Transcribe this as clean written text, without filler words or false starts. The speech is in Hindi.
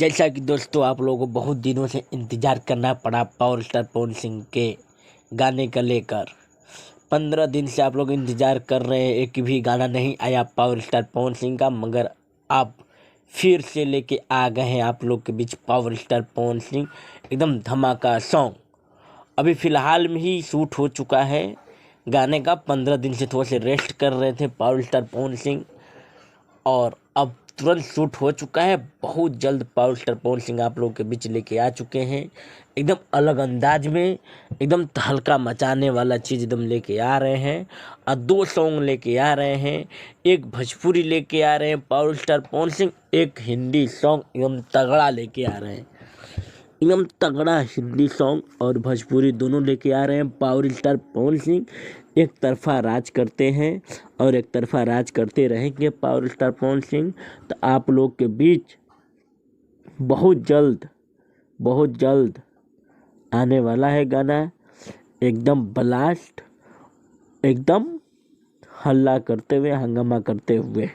जैसा कि दोस्तों आप लोगों को बहुत दिनों से इंतज़ार करना पड़ा पावर स्टार पवन सिंह के गाने का लेकर। 15 दिन से आप लोग इंतज़ार कर रहे हैं, एक भी गाना नहीं आया पावर स्टार पवन सिंह का, मगर आप फिर से लेके आ गए हैं आप लोग के बीच पावर स्टार पवन सिंह एकदम धमाका सॉन्ग। अभी फ़िलहाल में ही शूट हो चुका है गाने का। 15 दिन से थोड़ा से रेस्ट कर रहे थे पावर स्टार पवन सिंह और अब तुरंत शूट हो चुका है। बहुत जल्द पावर स्टार पवन सिंह आप लोगों के बीच लेके आ चुके हैं एकदम अलग अंदाज में, एकदम तहलका मचाने वाला चीज़ एकदम लेके आ रहे हैं। और 2 सॉन्ग लेके आ रहे हैं, एक भोजपुरी लेके आ रहे हैं पावर स्टार पवन सिंह, एक हिंदी सॉन्ग एकदम तगड़ा लेके आ रहे हैं। एकदम तगड़ा हिंदी सॉन्ग और भोजपुरी दोनों लेके आ रहे हैं पावर स्टार पवन सिंह। एक तरफा राज करते हैं और एक तरफा राज करते रहेंगे पावर स्टार पवन सिंह। तो आप लोग के बीच बहुत जल्द आने वाला है गाना, एकदम ब्लास्ट, एकदम हल्ला करते हुए, हंगामा करते हुए।